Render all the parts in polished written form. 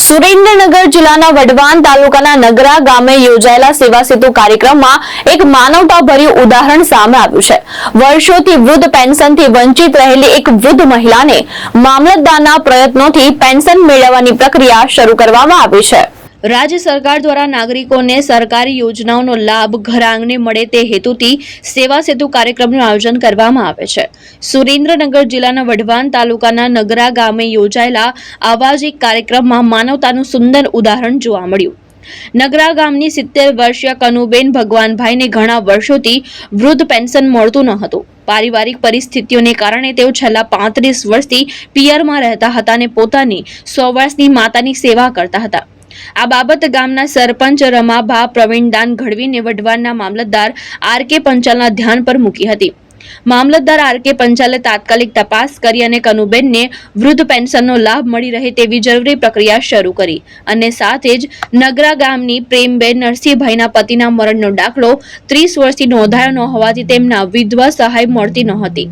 સુરેન્દ્રનગર જિલ્લાના વઢવાણ તાલુકાના નગરા ગામે યોજાયેલા સેવા સેતુ કાર્યક્રમમાં એક માનવતાભર્યું ઉદાહરણ સામે આવ્યું છે। વર્ષોથી વૃદ્ધ પેન્શનથી વંચિત રહેલી એક વૃદ્ધ મહિલાને મામલતદારના પ્રયત્નોથી પેન્શન મેળવવાની પ્રક્રિયા શરૂ કરવામાં આવી છે। राज्य सरकार द्वारा नागरिकों ने सरकारी योजनाओं लाभ घर आंगणे मळे ते हेतुथी सेवा सेतु कार्यक्रमનું આયોજન કરવામાં આવે છે। સુરેન્દ્રનગર જિલ્લાના વઢવાણ તાલુકાના નગરા ગામે યોજાયેલા આવા જ એક કાર્યક્રમમાં માનવતાનું સુંદર ઉદાહરણ જોવા મળ્યું। નગરા ગામની 70 વર્ષીય કનુબેન ભગવાનભાઈને ઘણા વર્ષોથી વૃદ્ધ પેન્શન મળતું ન હતું। પારિવારિક પરિસ્થિતિઓને કારણે તેઓ છેલ્લા 35 વર્ષથી પિયરમાં રહેતા હતા અને પોતાની 100 વર્ષની માતાની સેવા કરતા હતા। આ બાબત ગામના સરપંચ રમાભા પ્રવીણદાન ઘડવીને વઢવાણના મામલતદાર આર.કે. પંચાલના ધ્યાન પર મૂકી હતી। મામલતદાર આર.કે. પંચાલે તાત્કાલિક તપાસ કરી અને કનુબેનને વૃદ્ધ પેન્શનનો લાભ મળી રહે તેવી જરૂરી પ્રક્રિયા શરૂ કરી અને સાથે જ નગરા ગામની પ્રેમબેન નરસિંહભાઈના પતિના મરણનો દાખલો 30 વર્ષથી નોંધાયો ન હોવાથી તેમના વિધવા સહાય મળતી નહોતી।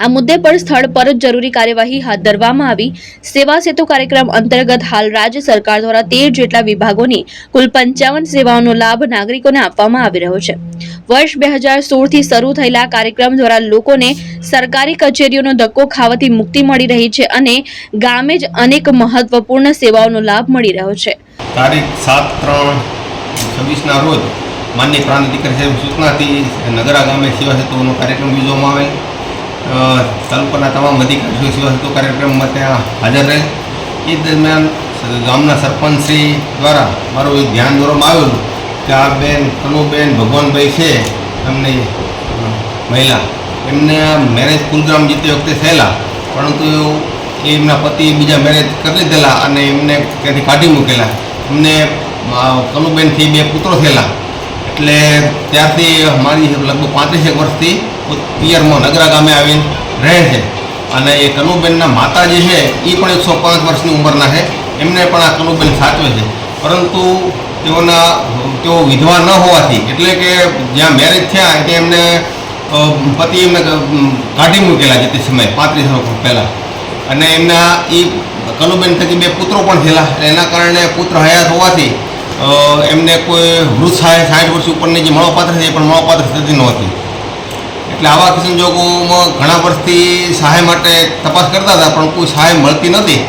આ મુદ્દે પર સ્થળ પર જ જરૂરી કાર્યવાહી હાથ ધરવામાં આવી। સેવા સેતુ કાર્યક્રમ અંતર્ગત હાલ રાજ્ય સરકાર દ્વારા 13 જેટલા વિભાગોની કુલ 55 સેવાઓનો લાભ નાગરિકોને આપવામાં આવી રહ્યો છે। વર્ષ 2016 થી શરૂ થયેલા કાર્યક્રમ દ્વારા લોકોને સરકારી કચેરીઓનો ધક્કો ખાવાથી મુક્તિ મળી રહી છે અને ગામે જ અનેક મહત્વપૂર્ણ સેવાઓનો લાભ મળી રહ્યો છે। તારીખ 7/3/26 ના રોજ માનનીય પ્રાંત અધિકારી સાહેબ સૂચનાથી નગરા ગામે સેવા સેતુનો કાર્યક્રમ યોજવામાં આવેલ। તાલુકાના તમામ અધિકારીઓ સેવા સેતુ કાર્યક્રમમાં ત્યાં હાજર રહે। એ દરમિયાન ગામના સરપંચશ્રી દ્વારા મારું એક ધ્યાન દોરવામાં આવેલું કે આ બેન કનુબેન ભગવાનભાઈ છે, એમની મહિલા, એમને મેરેજ કુલગ્રામ જીતી વખતે થયેલા, પરંતુ એમના પતિ બીજા મેરેજ કરી લીધેલા અને એમને ત્યાંથી કાઢી મૂકેલા। એમને કનુબેનથી 2 પુત્રો થયેલા, એટલે ત્યારથી મારી લગભગ 35 વર્ષથી પિયરમાં નગરા ગામે આવીને રહે છે। અને એ કનુબેનના માતા જે છે એ પણ 105 વર્ષની ઉંમરના છે, એમને પણ આ કનુબેન સાચવે છે, પરંતુ તેઓ વિધવા ન હોવાથી, એટલે કે જ્યાં મેરેજ થયા ત્યાં એમને પતિ એમને કાઢી મૂકેલા છે તે સમયે 35 વર્ષ પહેલાં, અને એમના એ કનુબેન થકી 2 પુત્રો પણ થયેલા। એના કારણે પુત્ર હયાત હોવાથી એમને કોઈ વૃદ્ધ સહાય 60 વર્ષ ઉપરની જે મળવાપાત્ર છે એ પણ મળવાપાત્ર થતી નહોતી। એટલે આવા સંજોગોમાં ઘણા વર્ષથી સહાય માટે તપાસ કરતા હતા, પણ કોઈ સહાય મળતી નહોતી।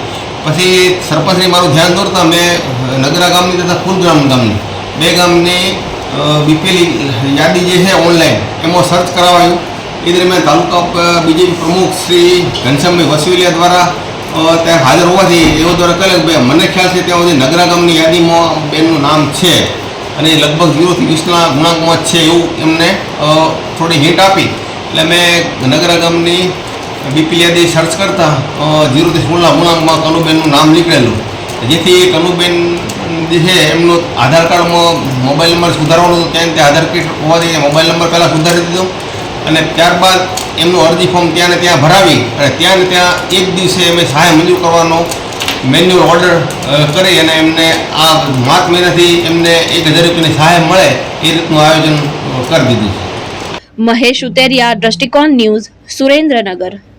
પછી સરપંચની મારું ધ્યાન દોરતા મેં નગરા ગામની તથા ફૂલગ્રામ ગામની 2 ગામની બીપીએલ યાદી જે છે ઓનલાઈન એમાં સર્ચ કરાવાયું। એ દરમિયાન તાલુકા બીજેપી પ્રમુખ શ્રી ઘનશ્યામભાઈ વસવીલિયા દ્વારા ત્યાં હાજર હોવાથી એવો દ્વારા કહે કે મને ખ્યાલ છે ત્યાં સુધી નગરા ગામની યાદીમાં બેનનું નામ છે અને લગભગ 0 થી 20ના ગુણાંકમાં છે એવું એમને થોડી હિન્ટ આપી। એટલે મેં નગરા ગામની બીપીએલ યાદી સર્ચ કરતાં 0 થી 16ના ગુણાંકમાં કનુબેનનું નામ નીકળેલું, જેથી કનુબેન જે છે એમનો આધાર કાર્ડમાં મોબાઈલ નંબર સુધારવાનો હતો, ત્યાં આધાર કાર્ડ હોવાથી મોબાઈલ નંબર પહેલાં સુધારી દીધો અને ત્યારબાદ એમનું અરજી ફોર્મ ત્યાં ને ત્યાં ભરાવી અને ત્યાં ને ત્યાં એક દિવસે અમે સહાય મંજૂર કરવાનો મેન્યુઅલ ઓર્ડર કરી અને એમને આ માર્ચ મહિનાથી એમને 1000 રૂપિયાની સહાય મળે એ રીતનું આયોજન કરી દીધું છે। મહેશ ઉતેરિયા, દ્રષ્ટિકોણ ન્યૂઝ, સુરેન્દ્રનગર।